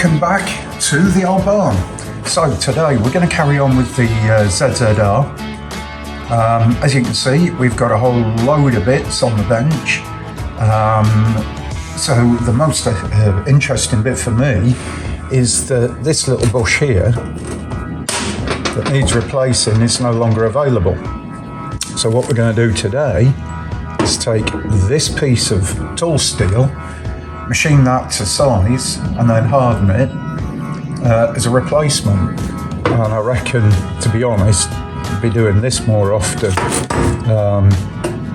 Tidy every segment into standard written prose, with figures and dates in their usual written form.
welcome back to the old barn. So today we're going to carry on with the ZZR. As you can see, we've got a whole load of bits on the bench. So the most interesting bit for me is that this little bush here that needs replacing is no longer available. So what we're going to do today is take this piece of tool steel, machine that to size, and then harden it as a replacement. And I reckon, to be honest, I'll be doing this more often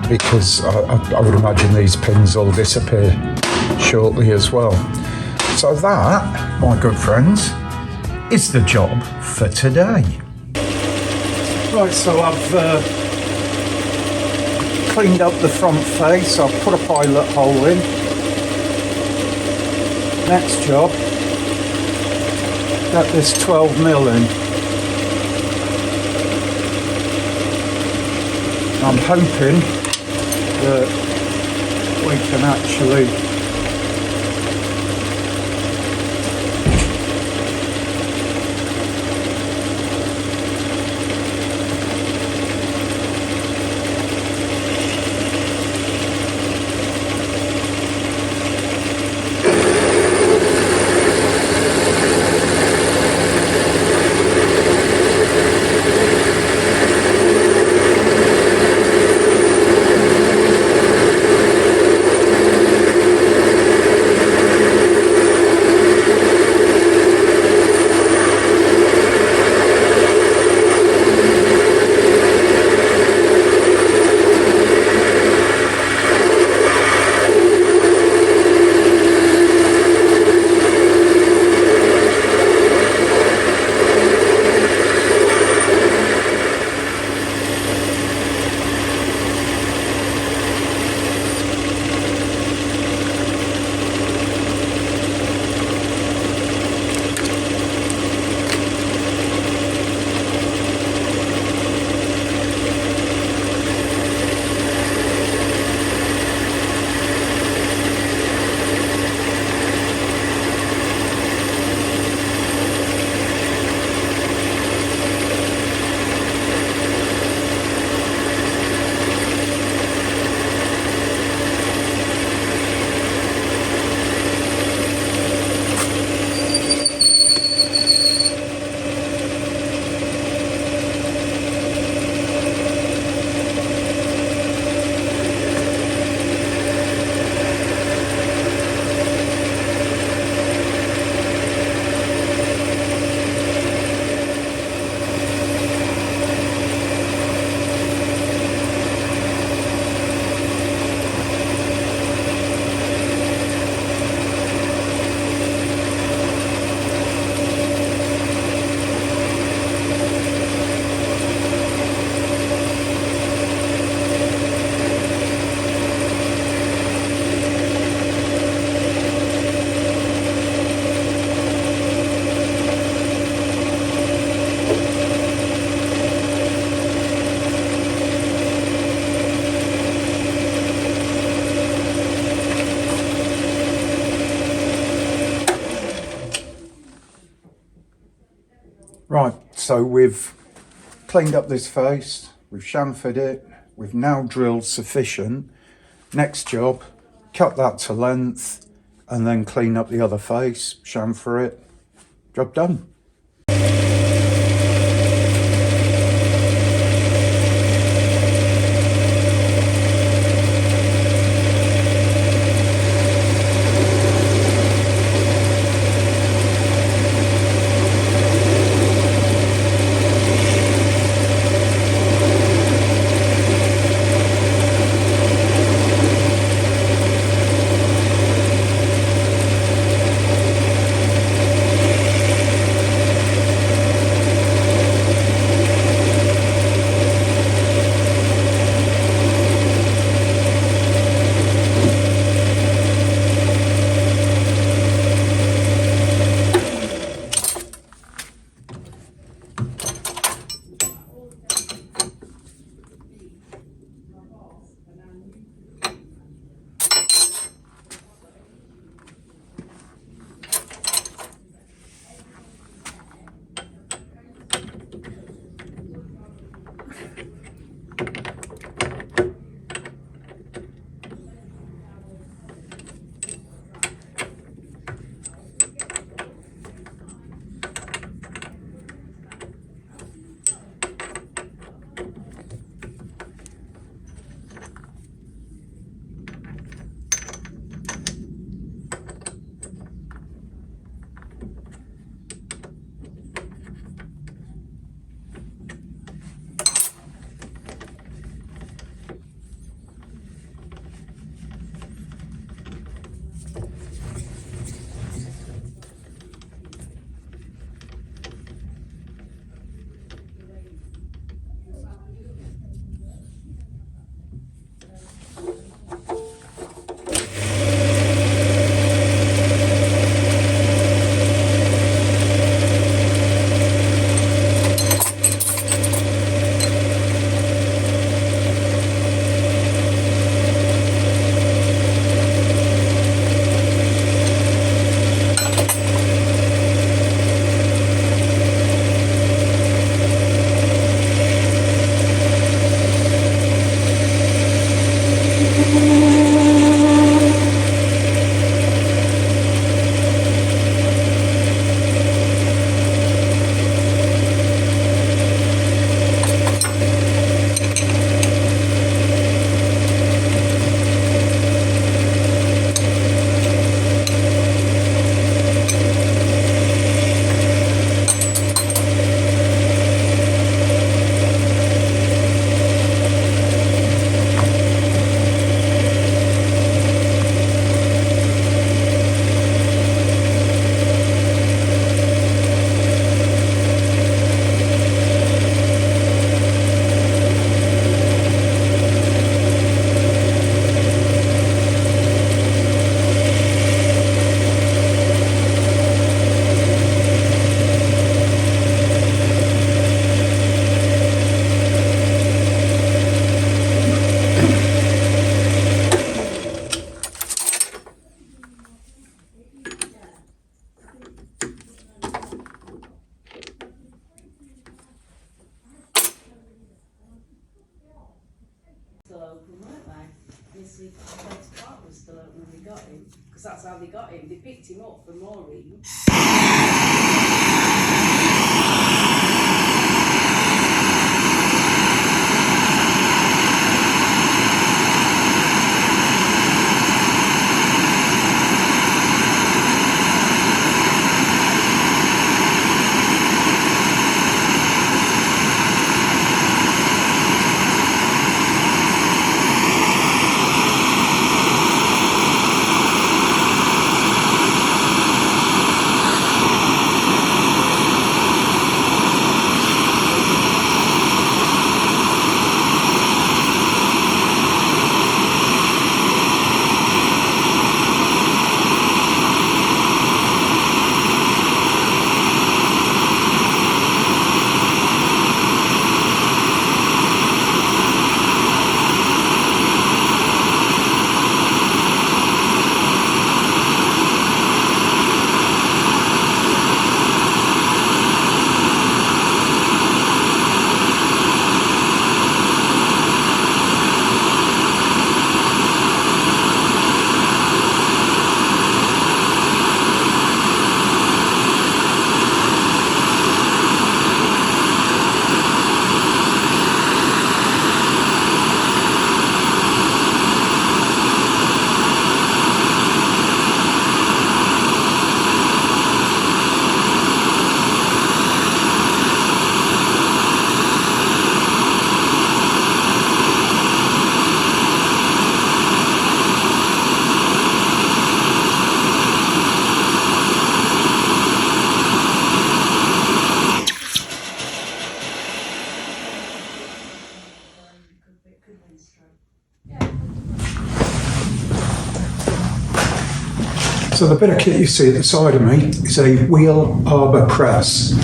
because I would imagine these pins will disappear shortly as well. So that, my good friends, is the job for today. Right, so I've cleaned up the front face. I've put a pilot hole in. Next job, get this 12mm in. I'm hoping that we can actually Right, so we've cleaned up this face, we've chamfered it, we've now drilled sufficient. Next job, cut that to length and then clean up the other face, chamfer it, job done. obviously Ben's part was still out when they got him, because that's how they got him. They picked him up from Maureen. So the bit of kit you see at the side of me is a wheel arbor press.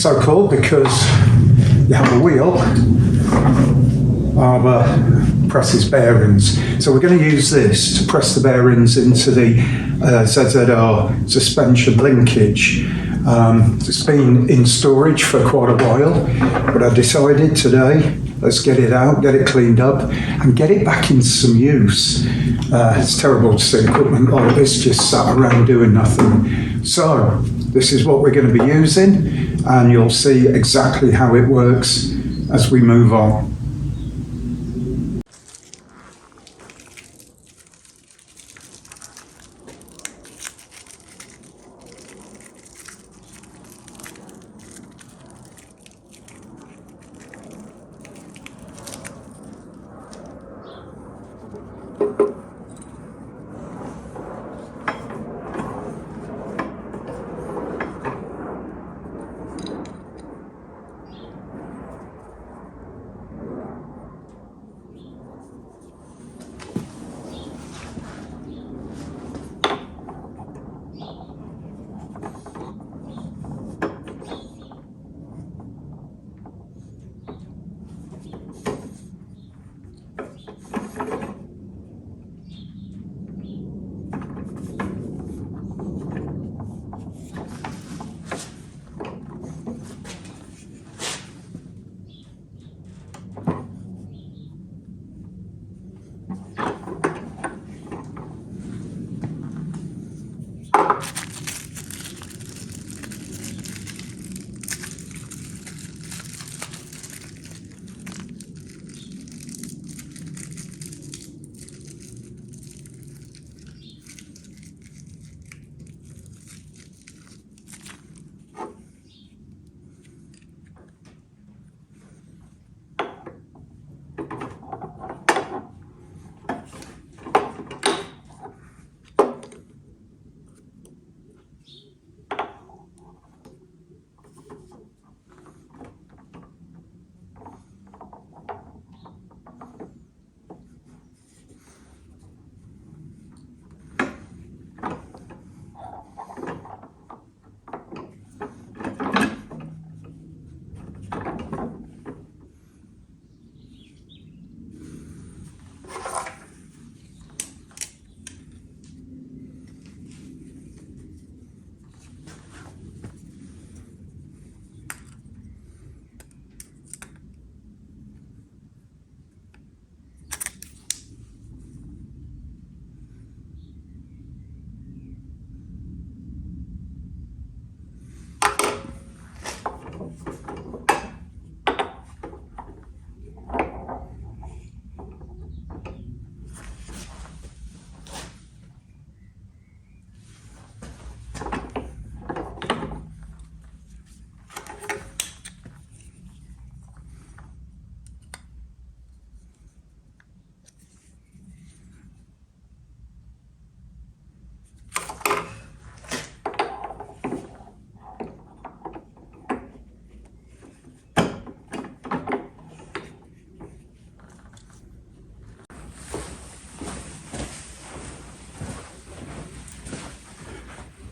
So called because you have a wheel, arbor presses bearings. So we're going to use this to press the bearings into the ZZR suspension linkage. It's been in storage for quite a while, but I decided today, let's get it out, get it cleaned up, and get it back into some use. It's terrible to see equipment like this just sat around doing nothing. So this is what we're going to be using, and you'll see exactly how it works as we move on.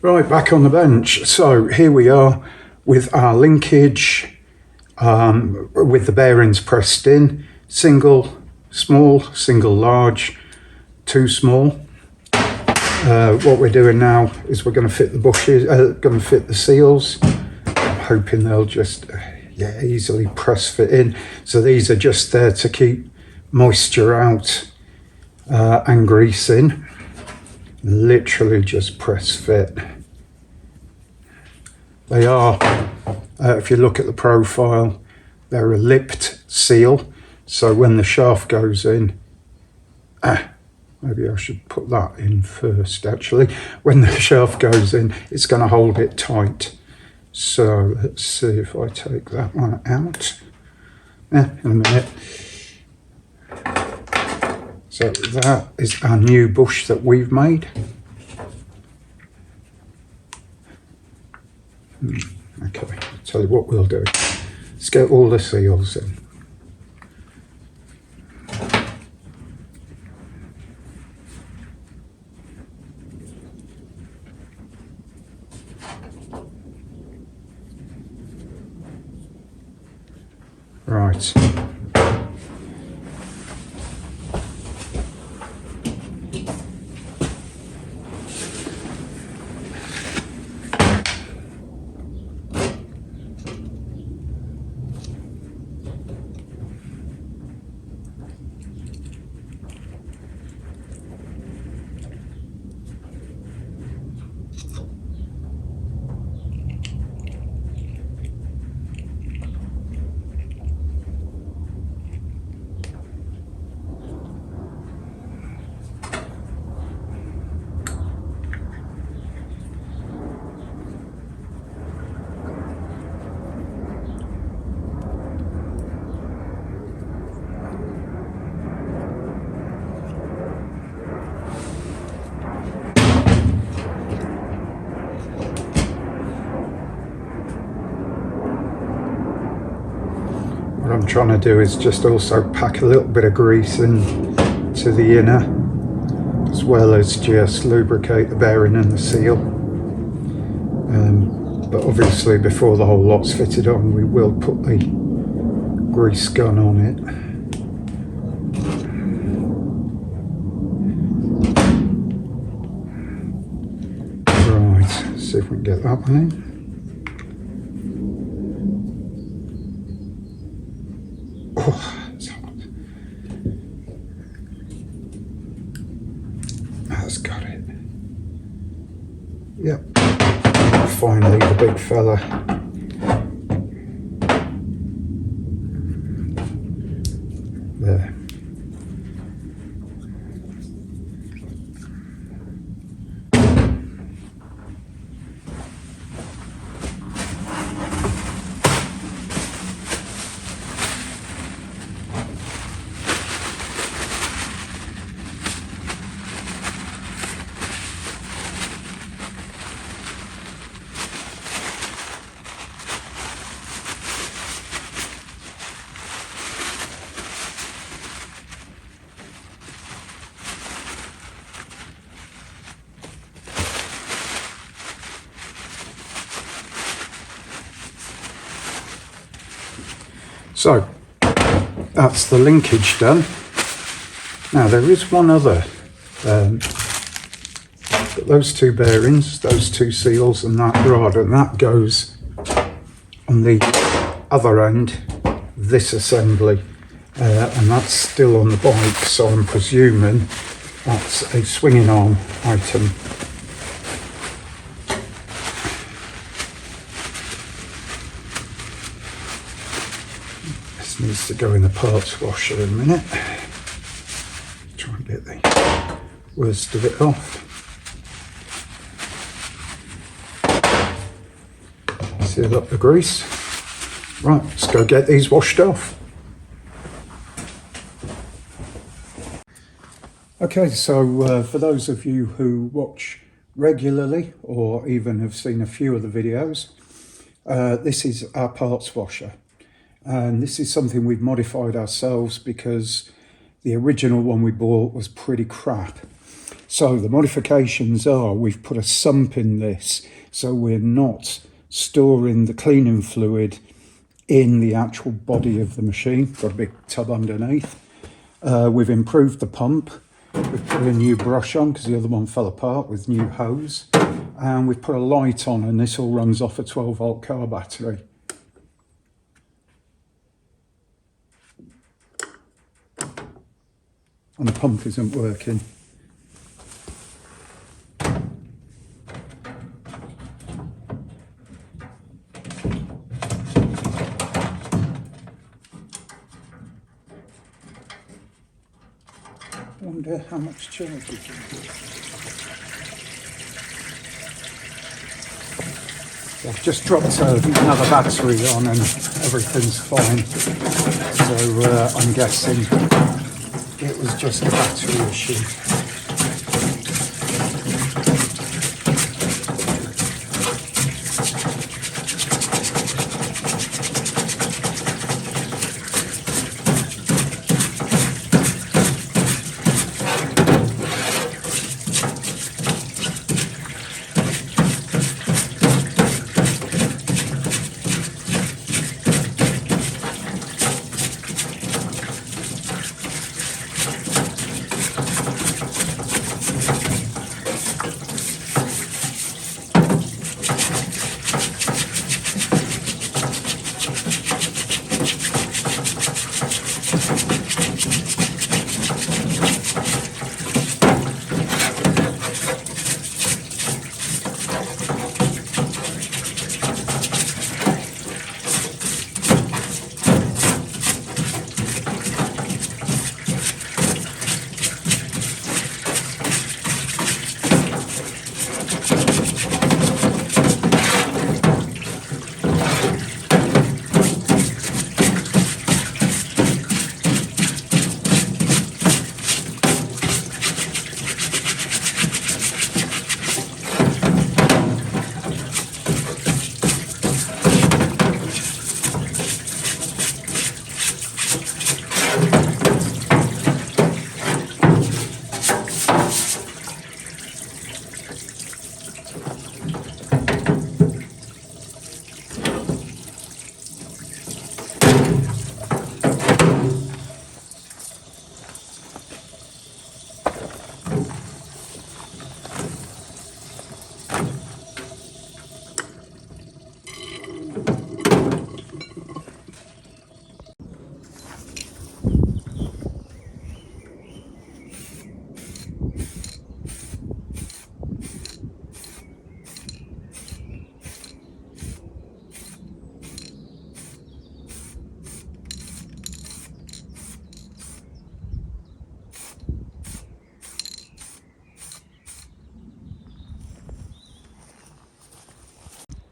Right, back on the bench. So here we are with our linkage, with the bearings pressed in, single small, single large, two small. What we're doing now is we're going to fit the bushes, going to fit the seals. I'm hoping they'll just easily press fit in. So these are just there to keep moisture out and grease in. Literally just press fit. They are, if you look at the profile, they're a lipped seal. So when the shaft goes in, maybe I should put that in first actually. When the shaft goes in, it's going to hold it tight. So let's see if I take that one out. In a minute. So that is our new bush that we've made. Okay, I'll tell you what we'll do. Let's get all the seals in. Right. What I'm trying to do is just also pack a little bit of grease in to the inner, as well as just lubricate the bearing and the seal. But obviously before the whole lot's fitted on, we will put the grease gun on it. Right, see if we can get that one in. Oh, it's hot. That's got it. Yep. Finally, the big fella. There. So that's the linkage done. Now there is one other, those two bearings, those two seals and that rod, and that goes on the other end, this assembly, and that's still on the bike, so I'm presuming that's a swinging arm item. Needs to go in the parts washer in a minute. Try and get the worst of it off. Seal up the grease. Right, let's go get these washed off. Okay, so for those of you who watch regularly or even have seen a few of the videos, this is our parts washer. And this is something we've modified ourselves because the original one we bought was pretty crap. So the modifications are we've put a sump in this, so we're not storing the cleaning fluid in the actual body of the machine. Got a big tub underneath. We've improved the pump. We've put a new brush on because the other one fell apart with new hose. And we've put a light on, and this all runs off a 12-volt car battery. And the pump isn't working. I wonder how much charge we can get. I've just dropped another battery on and everything's fine. So I'm guessing it was just a battery issue.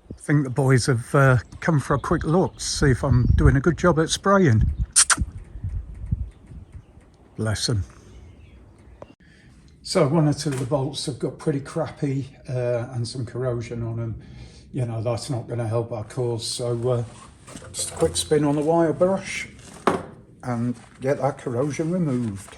I think the boys have come for a quick look to see if I'm doing a good job at spraying. Bless them. So one or two of the bolts have got pretty crappy and some corrosion on them. You know, that's not going to help our cause. So just a quick spin on the wire brush and get that corrosion removed.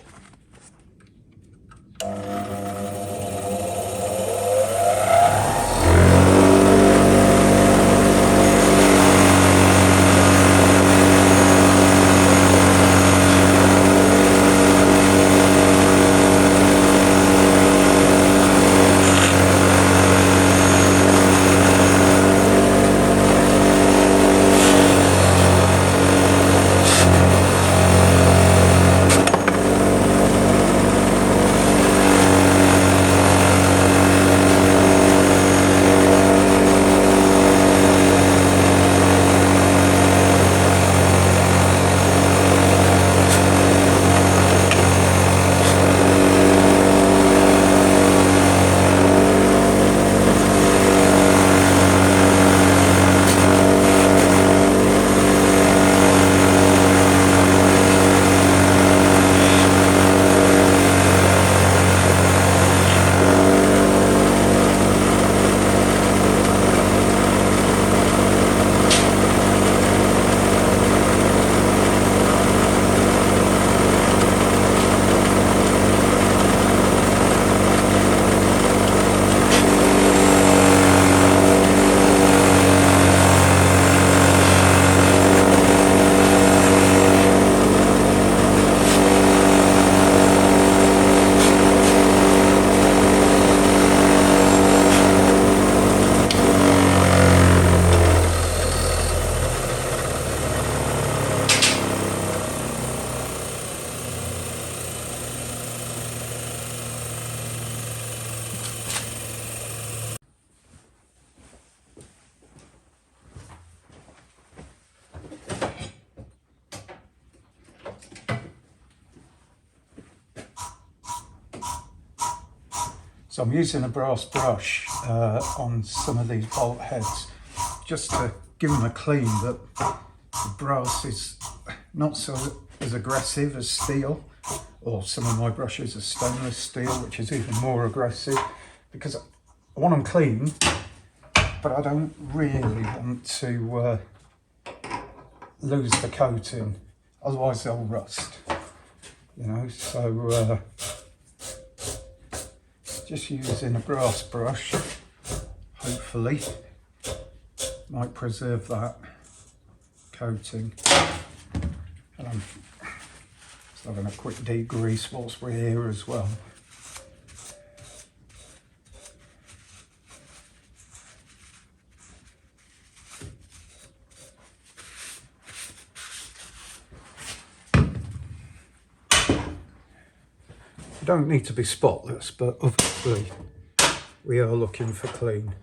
So I'm using a brass brush on some of these bolt heads just to give them a clean, that the brass is not so as aggressive as steel, or some of my brushes are stainless steel, which is even more aggressive, because I want them clean, but I don't really want to lose the coating, otherwise they'll rust, you know. So just using a brass brush, hopefully might preserve that coating. And I'm just having a quick degrease whilst we're here as well. You don't need to be spotless, but obviously we are looking for clean.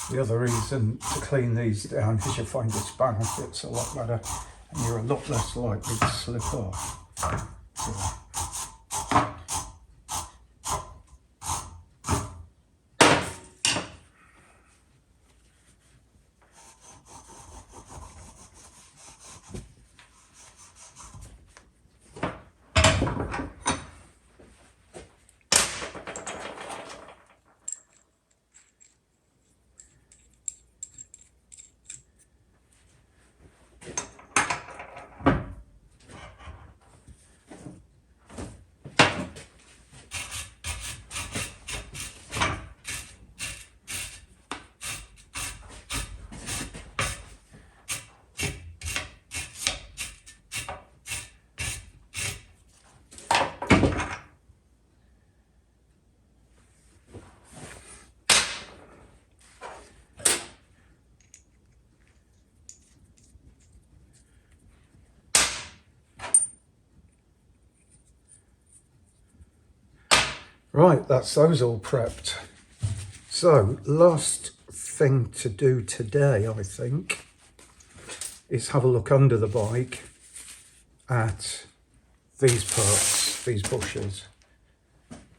The other reason to clean these down is you find your spanner fits a lot better and you're a lot less likely to slip off. So. Right, that's those all prepped. So, last thing to do today, I think, is have a look under the bike at these parts, these bushes.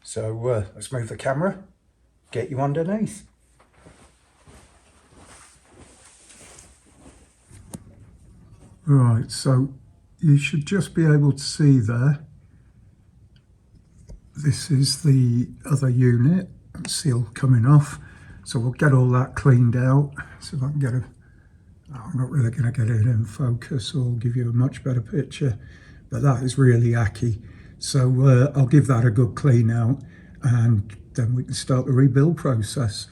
So let's move the camera, get you underneath. Right, so you should just be able to see there. This is the other unit, seal coming off. So we'll get all that cleaned out. So if I can get I'm not really going to get it in focus or give you a much better picture, but that is really hacky. So I'll give that a good clean out and then we can start the rebuild process.